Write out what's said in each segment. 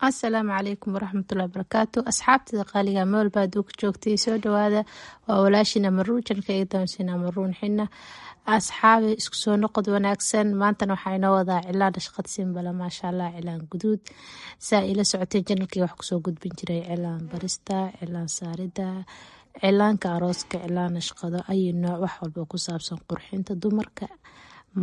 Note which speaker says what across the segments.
Speaker 1: asalaamu calaykum waraxmatullahi wabarakaatu. asxaabtada qaaliga meel baa duuka joogtay soo dhawaada. waa walaashina maruun janka iyo doonsina maruun xina. asxaabi isku soo noqod wanaagsan. maantana waxaa inoo wadaa cilaan dhashqad simbala maasha allah, cilaan guduud. saa ila socotay janalkii wax kusoo gudbin jiray cilaan barista, cilaan saarida, cilaanka arooska, cilaan dhashqado, ayi nooc wax walba ku saabsan qurxinta dumarka.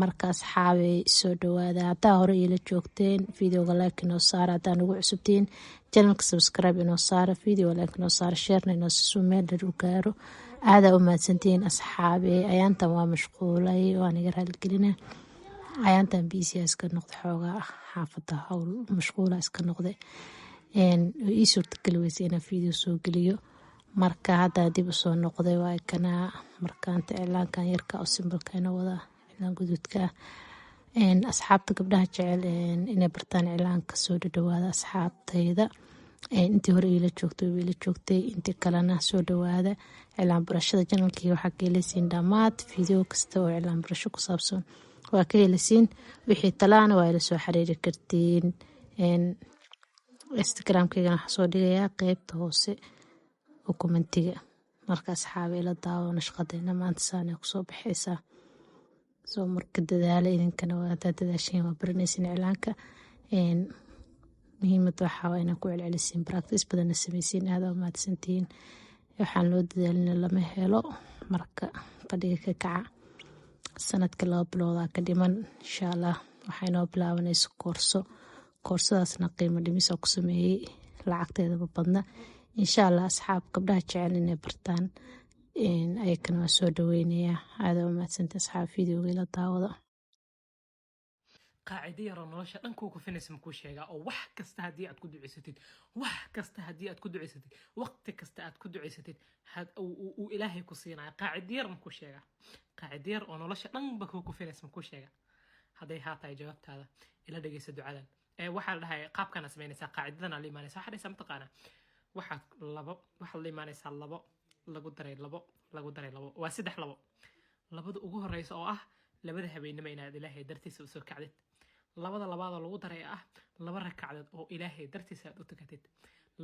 Speaker 1: markaas xaabay soo dhawaada. hadaa hore iila joogteen videoga like inoo saara, hadaa nagu cusubtiin janalka subscribe inoo saara, video like inoo saara, sharena inoo sisu meel dhan u gaaro. aadaa u mahadsantihiin asxaabe. ayaantan waa mashquulay, waa naga raaligelina. ayaantan bca iska noqda, xoogaa xaafada howl mashquula iska noqda. ii suurtageli weysa inaan video soo geliyo. marka haddaa dib usoo noqday waa kanaa markaanta cilaankan yarka oo simbalka inoo wadaa guduudka. asxaabta gabdhaha jecel inay bartaan cilaanka soo dhawaada asxaabtayda. intii hore iila joogtay intii kalena soo dhawaada. cilaan barashada janalkii waxaa ka helisiin dhammaad video kasta oo cilaan barasho ku saabsan waa ka helisiin. wixii talaana waa ila soo xiriiri kartiin. instagramkaygana waxaa soo dhigayaa qeybta hoose oo commentiga. marka asxaabe ila daawo nashqadayna maanta saana kusoo baxaysaa. soo marka dadaala idinkana waa hadaa dadaashiin waa baranaysin cilaanka. muhiimada waxaa waa inaan ku celcelisiin practice badanna sameysiin. aada u mahadsantihiin. waxaan loo dadaalina lama helo. marka fadhiga ka kaca. sanadka 2 biloodaa ka dhiman insha allah. waxaa inoo bilaabanaysa koorsadaasna qiimo dhimis oo ku sameeyey, lacagteedaba badna. insha allah asxaab gabdhaha jecel inay bartaan ayakana waa soo dhaweynayaa. aada u mahadsanti asxaab videoga ila daawada.
Speaker 2: قاعدة يرى نوشة أنكو كفنس مكو شيء أو وح كسته هدي أتكو دعيستي وح كسته هدي أتكو دعيستي وقت كسته أتكو دعيستي هاد أو إلهي كصينع قاعدة يرى مكو شيء قاعدة يرى نوشة أنبكو كفنس مكو شيء هذا هاتا جوابت هذا إلى دقيس دعاء واحد هاي قاب كان اسمين سا قاعدة اللي ما نسا حد يسمتقانا واحد اللي ما نسا لبو lagu daray labo waa 3 labo labada ugu horeysa oo ah labada habeenimo inaad ilaahay dartiisa u soo kacdid. labada labaad oo lagu daray ah 2 rakacadood oo ilaahay dartiisa aad u tukatid.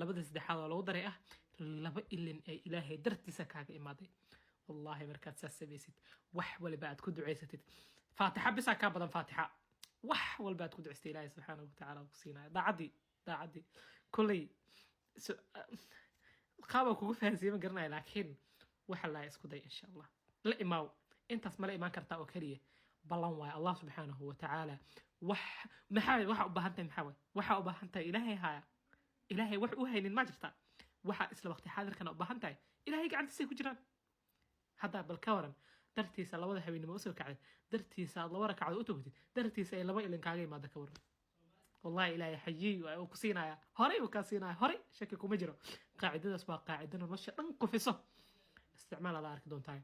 Speaker 2: labada saddexaad oo lagu daray ah 2 ilin ay ilaahay dartiisa kaaga imaaday. wallahi markaad saasaysid wax walba aad ku duceysatid faatixa bisa ka badan faatixa wax walba aad ku duceystay ilaahay subhanahu wa ta'ala ku siinay daacadi kulli qaaba kugu fahansiin garnaa laakiin waxa la isku day insha Allah la imaaw intaas ma la imaan kartaa oo kaliya ballan waay Allah subhanahu wa ta'ala waxa u baahantahay waxa u baahantahay ilaahay wax u haynin ma jirta. waxa isla waqti xaadirkan u baahantahay ilaahay gacantiisa ku jiraan. hadda bal ka waran dartiisa labada habeenimo u soo kacay, dartiisa 2 rakacadood u tugtid, dartiisa ay 2 ilin kaaga imaada ka waran. والله إلهي حيي وكسينا هري وكسينا هري شكل كومجرو قاعدة أسباب قاعدة نرش ننقفصه استعمال على أرك دون تاي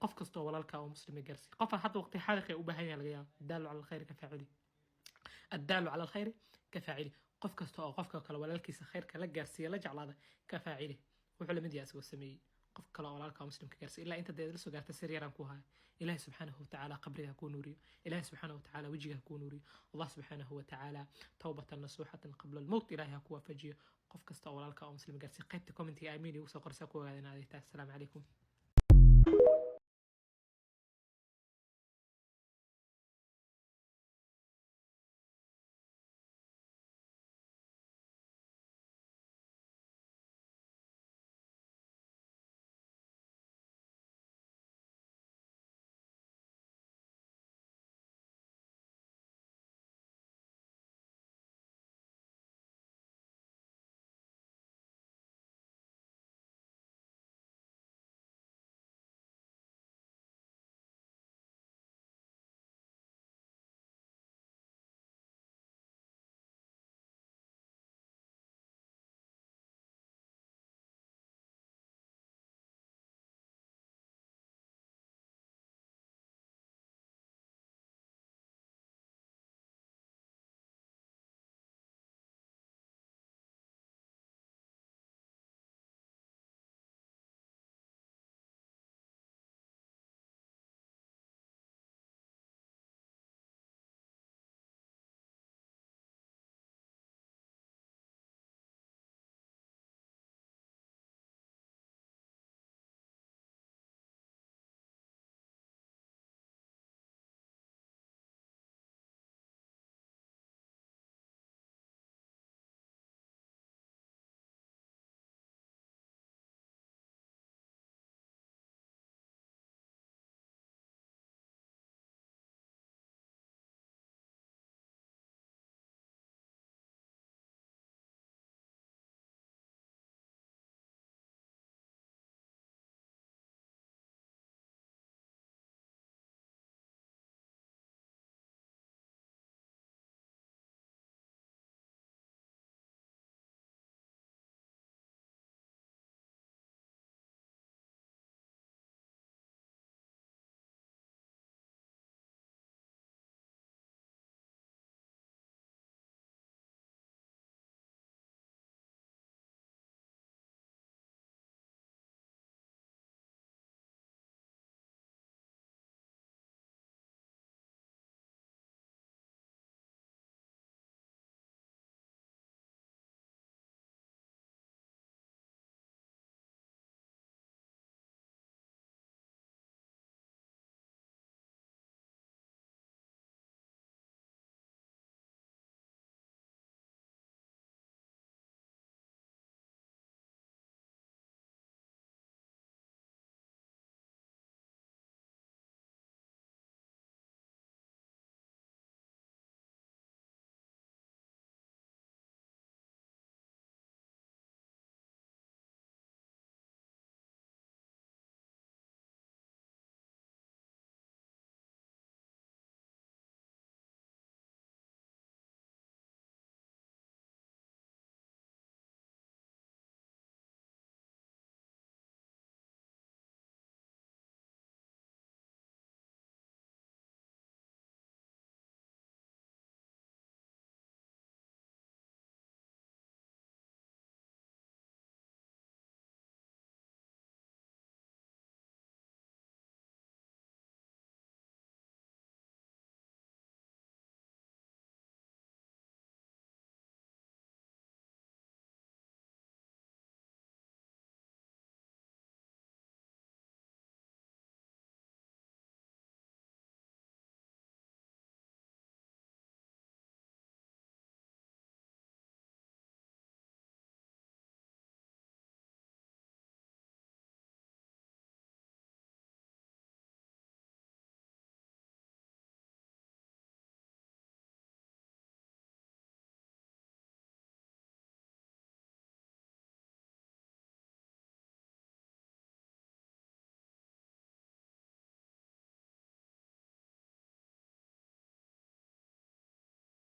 Speaker 2: قف كستو ولا الكا ومسلم جرسي قف حتى وقت حالك وبهيا الغياب الدال على الخير كفاعلي الدال على الخير كفاعلي قف كستو قف كلا ولا الكيس خير كلا جرسي لا جعل هذا كفاعلي وعلى مدي أسوي السمي قف كلا ولا الكا ومسلم كجرسي إلا أنت درس وقعت سريرا كوها. إله سبحانه وتعالى قبرها كون نوري، إله سبحانه وتعالى وجهها كون نوري، الله سبحانه وتعالى توبة نصوحة قبل الموت إلهها كوا فجيه قف كستو ولا الكا ومسلم جرسي قيبت كومنتي آميني وسو قرسا كوا السلام عليكم.